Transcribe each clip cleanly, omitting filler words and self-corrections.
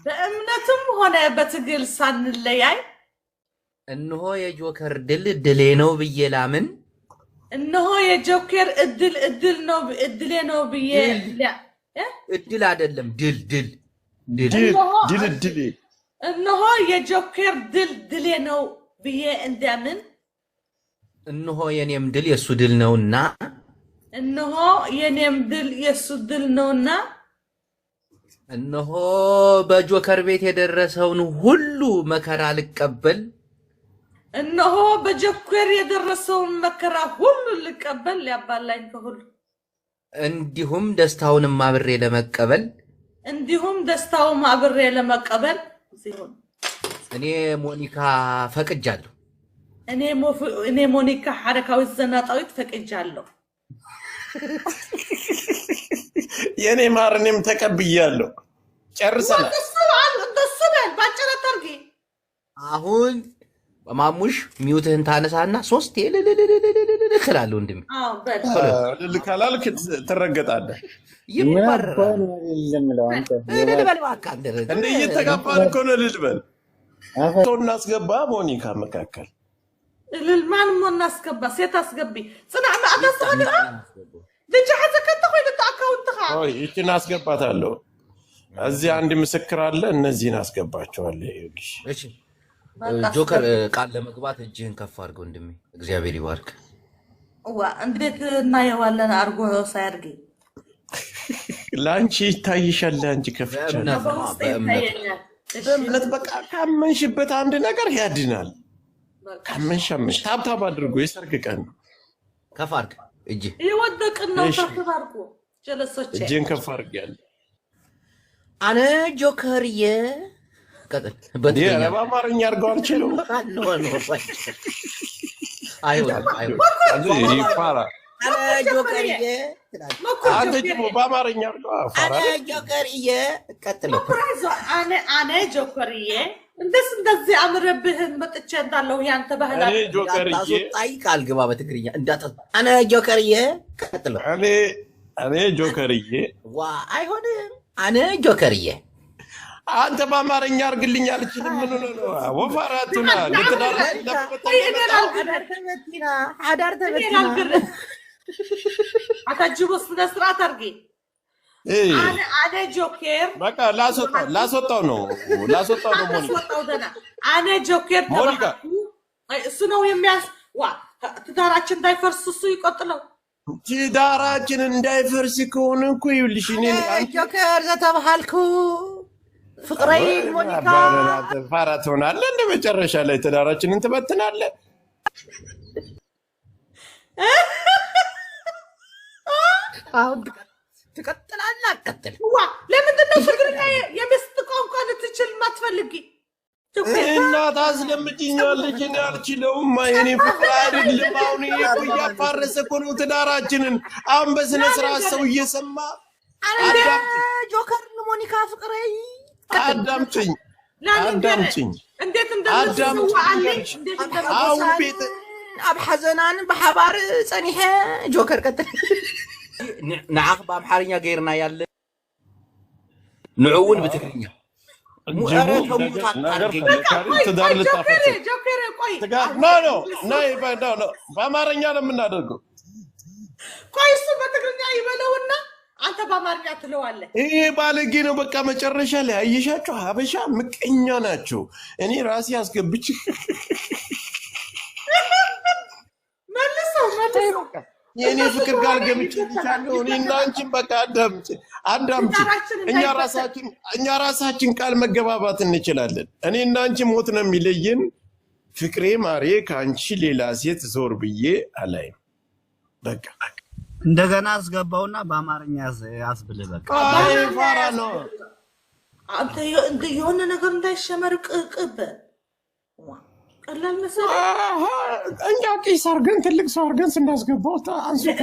በእምነትም ሆነ በትግል ሳንለያይ እነሆ የጆከር ድል ነው ብዬ ላምን እነሆ የጆከር እድሌ ነው ብዬ እድል አይደለም ድል እነሆ የጆከር ድሌ ነው ብዬ እንዳምን እነሆ የኔም ድል የሱ ድል ነውና እነሆ የኔም ድል የሱ ድል ነውና እነሆ በጆከር ቤት የደረሰውን ሁሉ መከራ ልቀበል እነሆ በጆከር የደረሰውን መከራ ሁሉ ልቀበል ያባላኝ ከሁሉ እንዲሁም ደስታውንም አብሬ ለመቀበል ሲሆን እኔ ሞኒካ ፈቅጃለሁ እኔ ሞኒካ ሐረካዊት ዘናጣዊት ፈቅጃለሁ የኔ ማርንም ተቀብያለሁ ጨርሰናል እንደሱበል ባጭረ ተርጊ አሁን ማሙሽ ሚውትህን ታነሳና 3 ትላለህ ወንድሜ ልካላልክ ትረገጣለህ ይባረራል እንዴ እየተጋባን እኮ ነው ልልበል እናስገባ ሞኒካ መካከል ልልማን እናስገባ ሴት አስገቢ ጽናዕ ማዕዳ ሰዓዳ ልጅ ሐዘከተ ሆይ ለታካውንትኻ እቺን አስገባታለሁ እዚህ አንድ ምስክር አለ እነዚህን አስገባቸዋለሁ ይልሽ እሺ ጆከር ቃል ለመግባት እጅህን ከፍ አድርገው ወንድሜ እግዚአብሔር ይባርክ እንዴት እናየዋለን አርጎ ሳያርጊ ላንቺ ይታይሻል አንቺ ከፍቻለሁ በእምነት በቃ ካመንሽበት አንድ ነገር ያድናል ካመንሽ ታብታብ አድርጎ የሰርግ ቀን ከፍ አድርግ እጅ ይወደቅና ተባርኩ ጀለሶች እጅን ከፍ አድርጊያለሁ አነ ጆከርዬ ቀጥል በአማርኛ አድርገው አልችልም ይፋራ አነ ጆከርዬ አንተ ደግሞ በአማርኛ አድርገው አነ ጆከርዬ ቀጥል አነ ጆከርዬ እንደዚህ አምረብህን መጥቼ እንዳለው ያንተ ባህላ እኔ ጆከርዬ ቃል ግባ በትግርኛ እንዳታ አነ ጆከርዬ ቀጥል እኔ ጆከርዬ ዋ አይሆንም አነ ጆከርዬ አንተ በአማርኛ አርግልኝ አልችልም ምን ነው ወፋራቱና ግትዳር አዳር ተበቲና አታጅቦስ ለስራት አርጊ አነ ጆከር በቃ ላስወጣው ነው ሞኒካ አነ ጆከር ሞኒካ እሱ ነው የሚያስ ትዳራችን እንዳይፈርስ እሱ ይቆጥለው ትዳራችን እንዳይፈርስ ከሆነ እኮ ይኸውልሽ እኔ ጆከር ዘተባልኩ ፍቅሬ ሞኒካ ፋራ ትሆናለህ እንደ መጨረሻ ላይ ትዳራችንን ትበትናለህ አሁን ትቀጥላለህ አትቀጥል ለምንድን ነው ትግርኛ የሚስት ቋንቋ ልትችል ማትፈልጊ እናት አስለምጪኛለች እኔ አልችለውም የኔ ፍቅር አይደለም አሁን እኮ እያፋረሰ እኮ ነው ትዳራችንን አሁን በስነ ስርዓት ሰው እየሰማ ጆከር ሞኒካ ፍቅሬ አዳምጪኝ እንዴት እንደምትሰዋለኝ አሁን ቤት ኣብ ሓዘናን በሓባር ፀኒሐ ጆከር ቀጥል ንዓኽ በአምሓርኛ ገይርና ያለ ንዕውን በትግርኛ ትዳር ልታፈርስ በአማርኛ ነው የምናደርገው ቆይ እሱ በትግርኛ ይበለውና አንተ በአማርኛ ትለዋለህ ይሄ ባለጌ ነው በቃ መጨረሻ ላይ አየሻቸው ሀበሻ ምቀኛ ናቸው እኔ ራሴ አስገብቼ መልሰው የኔ ፍቅር ጋር ገብቻለሁ እኔና አንቺን በቃ አዳምጪ እኛ ራሳችን ቃል መገባባት እንችላለን እኔና አንቺ ሞት ነው የሚለየን ፍቅሬ ማሬ ካንቺ ሌላ ሴት ዞር ብዬ አላይም በቃ እንደገና አስገባውና በአማርኛ ያስብል በቃ አይ ፋራ ነው አንተ የሆነ ነገር እንዳይሸመርቅብ ቀላል መሰለኝ እኛ ቄስ አድርገን ትልቅ ሰው አድርገን ስናስገባው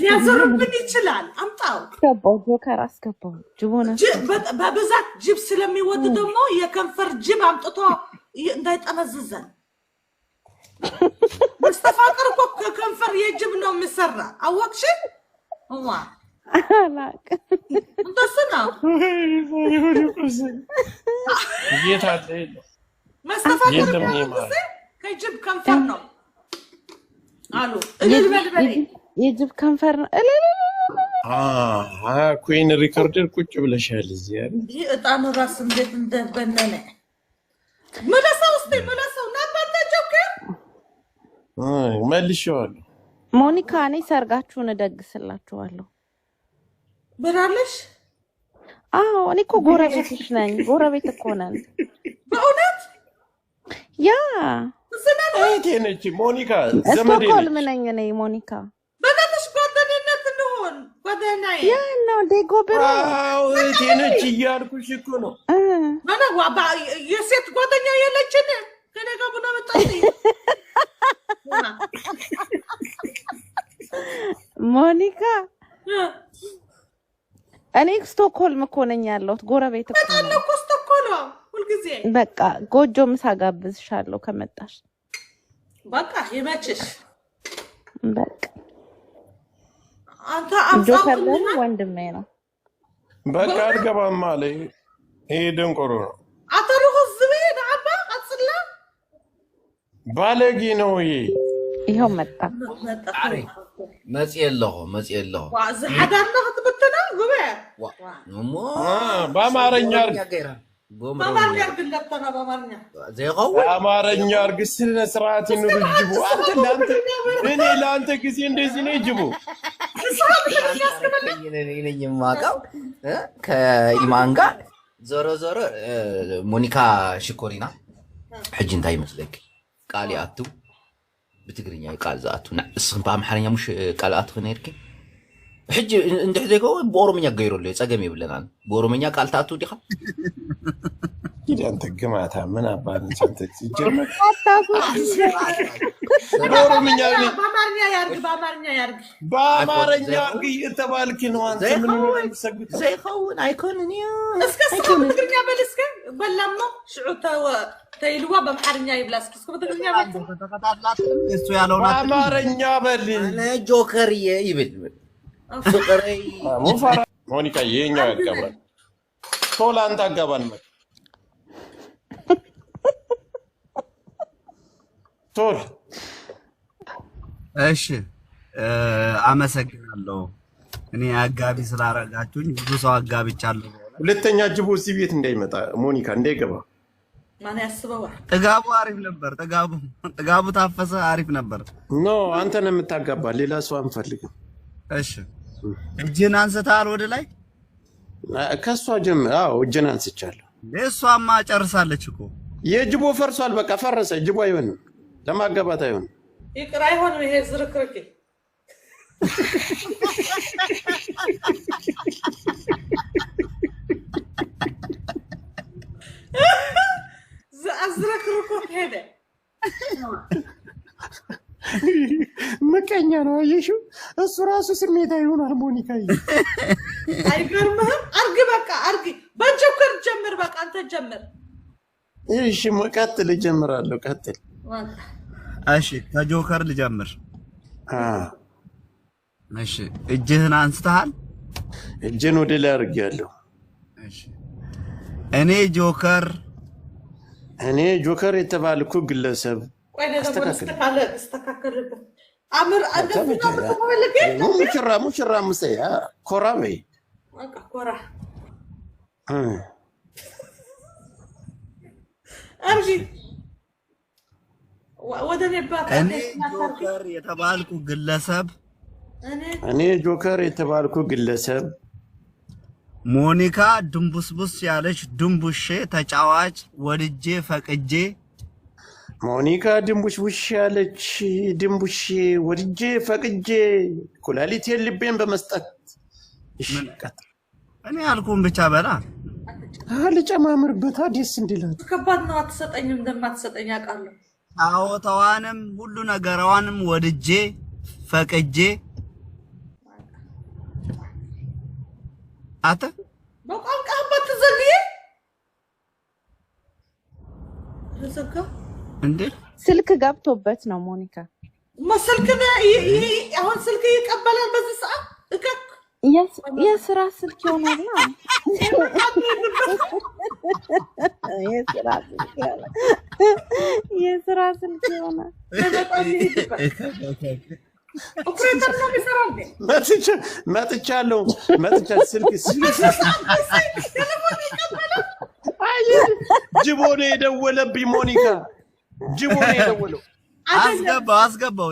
ሊያዞርብን ይችላል አምጣው ገባው ጆከር አስገባው ጅቦና በብዛት ጅብ ስለሚወድ ደግሞ የከንፈር ጅብ አምጥቶ እንዳይጠመዝዘን መስተፋቅር እኮ ከከንፈር የጅብ ነው የሚሰራ አወቅሽ አላቅ እንደሱ ነው የታለ መስተፋቅር የለም ይማር ከጅብ ከንፈር ነው አሉ እልል በልበል የጅብ ከንፈር ነው ኩዊን ሪከርደር ቁጭ ብለሻል እዚህ አይደል እንዴ እጣኑ ራስ እንዴት እንደበነነ መለሰው ነበር ጆከር መልሼዋለሁ ሞኒካ እኔ ሰርጋችሁን እደግስላችኋለሁ በራለሽ አዎ እኔ እኮ ጎረቤትሽ ነኝ ጎረቤት እኮ ነን በእውነት ያ እህቴ ነች ሞኒካ ዘመዴ ስቶክሆልም ነኝ እኔ ሞኒካ በእናትሽ ጓደኝነት እንሆን ጓደኛዬ ያ ነው ዴጎብር እህቴ ነች እያልኩሽ እኮ ነው የሴት ጓደኛ የለችን ከኔ ጋር ቡና መጣች ሞኒካ እኔ ስቶክሆልም እኮ ነኝ ያለሁት ጎረቤት እኮ ነኝ እኮ ስቶክሆልም ሁልጊዜ በቃ ጎጆ ምሳ ጋብዝሻለሁ ከመጣሽ በቃ ይመችሽ በቃ አንተ ጆከር ደግሞ ወንድሜ ነው በቃ አልገባም አለ ይሄ ደንቆሮ ነው አተሩህ ዝብይ ነዓባ አጽላ ባለጌ ነው ይሄው መጣ መጽየለሁ ዋዝ ሐዳና ክትበተና ጉበ በአማርኛ በአማርኛ ግለተና በአማርኛ በአማርኛ አርግ ስነ ስርዓት ይኑርጅቡ አንተ እኔ ለአንተ ጊዜ እንደዚህ ነው ጅቡ ነኝ የማውቀው ከኢማን ጋር ዞሮ ሞኒካ ሽኮሪና ሕጂ እንታይ ይመስለክ ቃል አቱ بتقريني قال ذاته اسم بامحرኛ مش قالات خنيرك حج انت زيكو بኦሮምኛ ገይሮለ ጸገም ይብለናል በኦሮምኛ ቃል ታቱ ዲኻ አንተ ግማታ ምን አባን አንተ ሲጀመር በኦሮምኛ በአማርኛ ያርግ እየተባልክ ነው አንተ ምን ነው ሰግጥ ዘይኸውን አይኮንኒ እስከ ሰው ትግርኛ በልስከ በላማ ሽዑታ ተይልዋ በአማርኛ ይብላስ እስከ ትግርኛ በል ተከታትላት እሱ ያለውና በአማርኛ በል እኔ ጆከር ይብል ፍቅሬ ሙፋራ ሞኒካ የኛ ያጋባል ቶላንታ አጋባን ማለት ቶል እሺ አመሰግናለሁ እኔ አጋቢ ስላረጋችሁኝ ብዙ ሰው አጋብቻለሁ ሁለተኛ ጅቦ እዚህ ቤት እንዳይመጣ ሞኒካ እንዳይገባ ማን ያስበው ጥጋቡ አሪፍ ነበር ጥጋቡ ታፈሰ አሪፍ ነበር ኖ አንተ ነው የምታጋባ ሌላ ሰው አንፈልግም እሺ እጅን አንስታል ወደ ላይ ከሷ ጀምር አዎ እጅን አንስቻለሁ እሷማ ጨርሳለች እኮ የጅቦ ፈርሷል በቃ ፈረሰ ጅቦ አይሆንም ለማጋባት አይሆንም ይቅር አይሆንም ይሄ ዝርክርክ ዝርክርኩ ሄደ መቀኛ ነው አየሽው እሱ ራሱ ስሜታ ይሆናል ሞኒካ አይገርምህም አርግ በቃ አርግ በጆከር ጀምር በቃ አንተ ጀምር እሺ መቀጥል ጀምራለሁ ቀጥል እሺ ከጆከር ልጀምር እሺ እጅህን አንስተሃል እጅን ወደ ላይ አድርጌያለሁ እሺ እኔ ጆከር የተባልኩ ግለሰብ ቆይ ደግሞ ተስተካከለ አምር አደም ሙሽራ ሙሰያ ኮራ በይ በቃ ኮራ አርጂ ወደኔ ባታ እኔ ጆከር የተባልኩ ግለሰብ ሞኒካ ድንቡስቡስ ያለች ድንቡሼ ተጫዋች ወድጄ ፈቅጄ ሞኒካ ድንቡሽ ያለች ድንቡሼ ወድጄ ፈቅጄ ኩላሊቴን ልቤን በመስጠት ይሽቀጥ እኔ አልኩን ብቻ በላ ልጨማምርበት ደስ እንዲላት ከባድ ነው አትሰጠኝም እንደማትሰጠኝ አውቃለሁ አዎታዋንም ሁሉ ነገራዋንም ወድጄ ፈቅጄ አተ በቋንቋ በትዘልይ ተዘጋ እንዴ ስልክ ገብቶበት ነው ሞኒካ መስልክ አሁን ስልክ ይቀበላል በዚህ ሰዓት እከክ የስራ ስልክ ይሆናል የስራ ስልክ ይሆናል መጥቻለሁ ስልክ ጅቦ ነው የደወለብኝ ሞኒካ ጅቦ ነው የደወለው አስገባው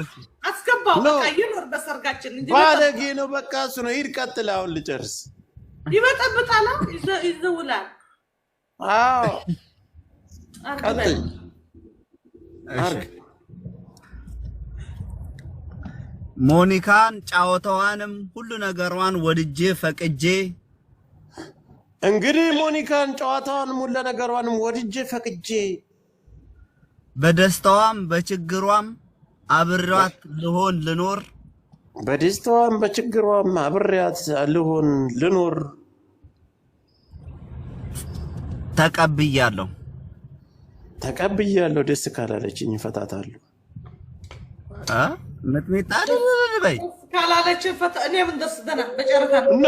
በቃ ይኖር በሰርጋችን እንጂ ባለጌ ነው በቃ እሱ ነው ሂድ ቀጥል አሁን ልጨርስ ይበጠብጣል ይዘውላል አዎ ቀጥል ሞኒካን ጫወታዋንም ሁሉ ነገሯን ወድጄ ፈቅጄ እንግዲህ ሞኒካን ጨዋታዋንም ሁሉ ነገሯንም ወድጄ ፈቅጄ በደስታዋም በችግሯም አብሬያት ልኖር በደስታዋም በችግሯም አብሬያት ልኖር ተቀብያለሁ ደስ ካላለችኝ እፈታታለሁ ምጥሚጣ በይ ካላለች ፈታ እኔ ምን ደስ ደና በጨረታ ኖ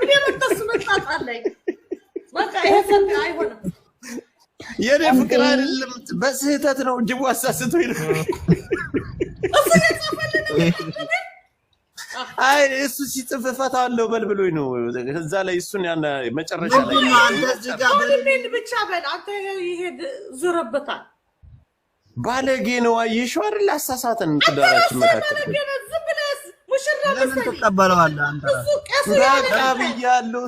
እኔ ምን ደስ መጣጣለኝ በቃ ይሄ ሰንጋ አይሆንም የኔ ፍቅር አይደለም በስህተት ነው ጅቡ አሳስቶኝ ነው አይ እሱ ሲጽፍ ፈታለሁ በልብሎኝ ነው እዛ ላይ እሱን ያን መጨረሻ ላይ አንተ ዝጋ በል ብቻ በል አንተ ይሄድ ዙረበታል ባለጌ ነው አየሽው አይደል አሳሳተን ትዳራችን መካከል ለምን ትቀበለዋለህ አንተ በቃ ብያለሁ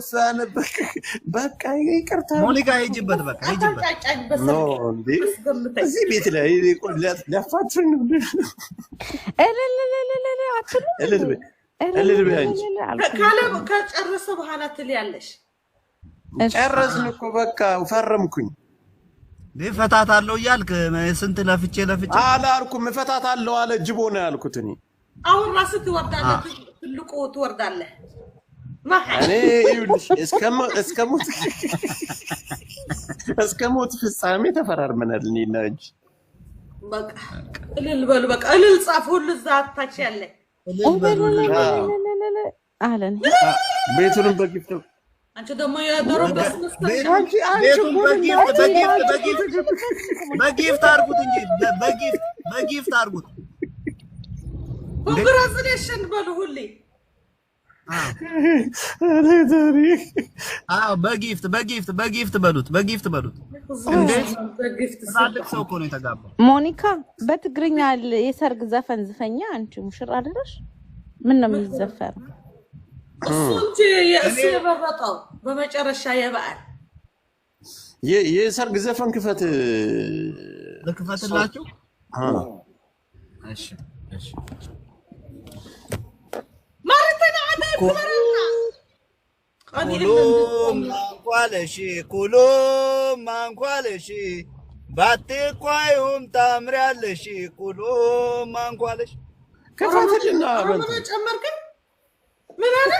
በቃ ይቅርታ ሞኒካ ሂጂበት በቃ ሂጂበት ኖ እንዴ እዚህ ቤት ላይ ሊያፋትኝ ነው እልል ቢያንቺ ከጨረሰ በኋላ ትልያለሽ ጨረስን እኮ በቃ ፈረምኩኝ ፈታታለሁ እያልክ ስንት ለፍቼ አላልኩም ፈታታለሁ አለ ጅቦ ነው ያልኩት እኔ አሁን ራስህ ትወርዳለህ ትልቁ ትወርዳለህ እኔ ይኸውልሽ እስከሞት ፍጻሜ ተፈራርመናል እኔና እንጂ በቃ እልል በሉ በቃ እልል ጻፍ ሁሉ እዛ ታች ያለ አለን ቤቱንም በጊፍት አንቺ ደግሞ የዶሮ በስመስከረም በጊፍት አድርጉት እንጂ በጊፍት አድርጉት ኮንግራቹሌሽን በሉ ሁሌ በጊፍት በሉት እንዴት ታልቅ ሰው እኮ ነው የተጋባው ሞኒካ በትግርኛ የሰርግ ዘፈን ዝፈኛ አንቺ ሙሽራ አይደለሽ ምን ነው የሚዘፈረው እሱንጂ የበረጣው በመጨረሻ የበዓል የሰርግ ዘፈን ልክፈትላችሁ እሺ ማርተና አዳይ ኩመረና ኩሎም ማንኳለሽ ባትቋዩም ታምሪያለሽ ኩሎም ማንኳለሽ ከፈትልና ጨመርክ ምን አለ?